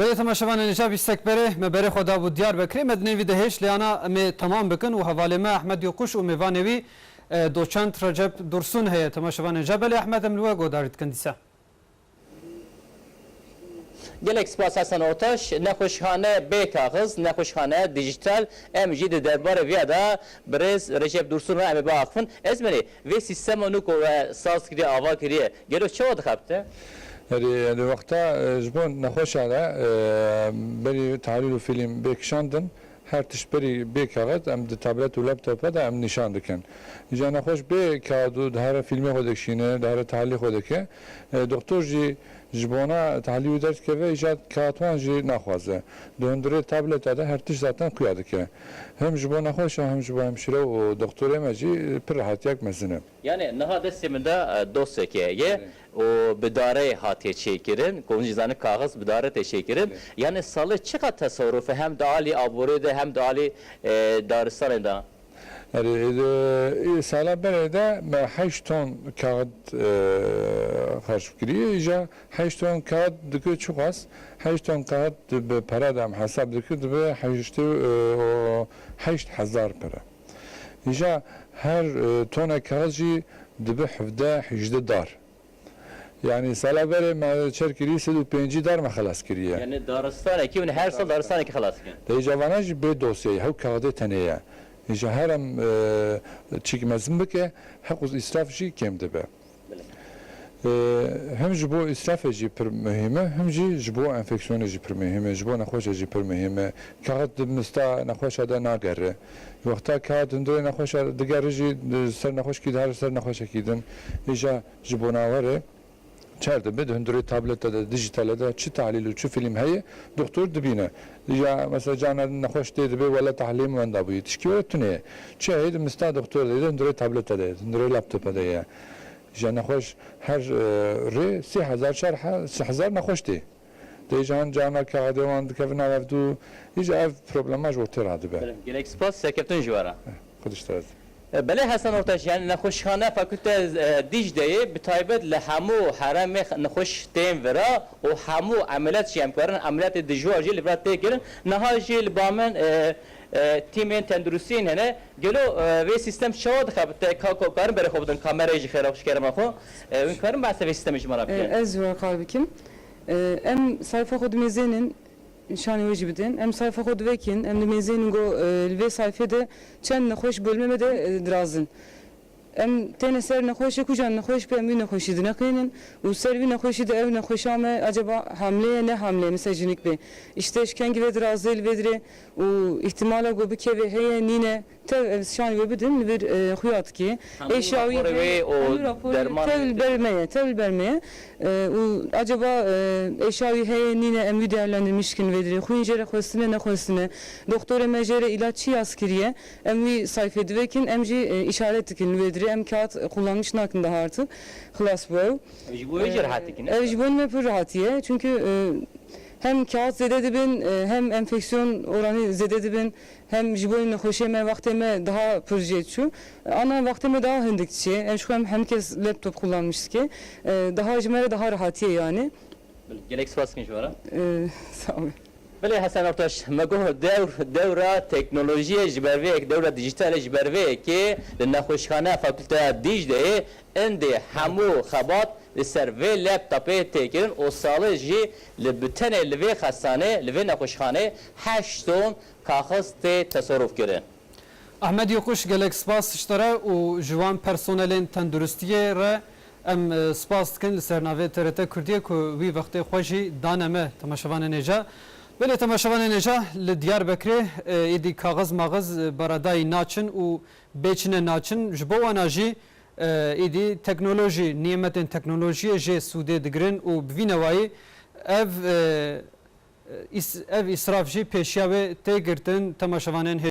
به تماشاوان نجابی سکبره مبره خدا بود دیار بکری مدنی وی دهش لیانا می تمام بکن و حواله ما احمد یوکوش و میوانوی دوچند رجب درسون هی تماشاوان نجابلی احمد املوه گودارید کندیسا gelek spas Hasan Ortaş nexweşxane bê kaxiz nexweşxane dijital em jî di derbarê vê da birêz Recep Dursun re em ê biaxivin ez menê vê sîstema nû ku we saz kiriye ava kiriye gelo çawa dixebite يعني وقتا جبون نخوش على بري تعليل فيلم بيكشاندن هر تشبري بيكاغت ام دي تابلت و لابتوب دا ام نشان دكن جا نخوش بيكادو دهر فيلمي خودك شينه دهر تعليل خودك دكتور جي جبونا تعليل درس كيف ايجاد كاتوان جي نخوازه دوندري تابلت دا هر تش زاتن قيادك هم جبون نخوش هم جبون همشره و دكتور ماجي پر راحتيك مزنه yani niha destê min de dosyekeye o bidare hatiye çekirin konjizanı kağız bidare tê çekirin yani salı çıka tasarrufu hem de ali aborede hem de ali daristanê da يعني سالا برده ما 8 ton kağıt خرج kiriyor ica 8 ton kağıt dikü çok az 8 ton kağıt به para da hesap dikü به 8000 para ica her tona kağıtı dibe 17 dar yani sala bere ma çerkiri 105 dar ma خلاص kiriyor yani daristanê ki her sal daristanê ki xelas kin de javanaj be dosyayı hev kağıdı taneye İşte herem çekmezim ki hakuz israfçı kimdi be. Hem bu israfçı per mühime hem bu enfeksiyoncu per mühime bu naxoşacı per mühime. Kağıt mista naxoşada nagere. Vakta kağıt inde naxoşa diğerci ser naxoş ki her ser naxoşa kidin. İşte bu navare çerde be döndürü tablette de dijitalde de çi tahlil çi film heye doktor dibine ya mesela canan nahoş dedi be valla tahlim vanda bu yetişkiyor tüne çeyid mista doktor dedi döndürü tablette de döndürü laptopa de ya jana hoş her re 3000 şerha 6000 nahoş de dejan cana kağıdevan dikevna avdu iş ev problemaj ortaya adı be gelek spas sekeptun jwara kuduştaz بله حسن ارتش یعنی نخوشخانه فاکولته دیجدهی به تایبت لحمو حرم نخوش تیم ورا و حمو عملیات شیم کردن عملیات دجوار جیل برات تکرن نها جیل بامن تیمین تندرستین هنه گلو و سیستم شود خبته کارم بره خوبدن کامرای خرابش کردم خو این کارم بحث و سیستمش مرا بکن از و قلبکم ام sayfa kod mezenin şanı vecibiden hem sayfa kod vekin hem de mezenin go ve sayfada çen hoş bölmeme de drazın em tane ser hoş kucan hoş be mi hoş idine kıyının u servi hoş ide ev hoş ama acaba hamle ne hamle mesajnik be işte şken gibi drazil vedre u ihtimala go bike ve heye nine tev şanı vebidin bir huyat ki eşyavi tev vermeye u acaba eşyavi heye nine em değerlendirmişkin vedre huyuncere khosine ne khosine doktora mecere ilaççı askeriye em sayfede vekin emji işaret dikin vedre em kağıt kullanmış hakkında artık xlas bu bu ecir hatikin ecbun me pür rahatiye çünkü hem kağıt zededibin hem enfeksiyon oranı zededibin hem jiboyun hoşeme vakteme daha proje şu ana vakteme daha hindikçi hem kes laptop kullanmış ki daha jimere daha rahatiye yani gelek spaskin jwara sağ ol بله حسن ارتش مگه دوره تکنولوژی جبروی دوره دیجیتال جبروی که نخوشخانه فاکولته دیجده اندی همو خبات لسر وی لپتاپ تکرین و ساله جی لبتن لوی خستانه لوی نخوشخانه 8 ton کاغذ تصرف کردن احمد یوکوش گلک سپاس اشترا و جوان پرسونلین تندرستیه را ام سپاس کن لسرناوی ترته کردیه که وی وقت خوشی دانمه تماشاوان نجا بله تماشاوان نجا لدیار بکره ایدی کاغذ ماغذ برادای ناچن و بیچنه ناچن جبو اناجی ایدی تکنولوژی نیمتن تکنولوژی جه سوده دگرن و بوینوایی ev israf jî pêşiya wê tê girtin temaşevanên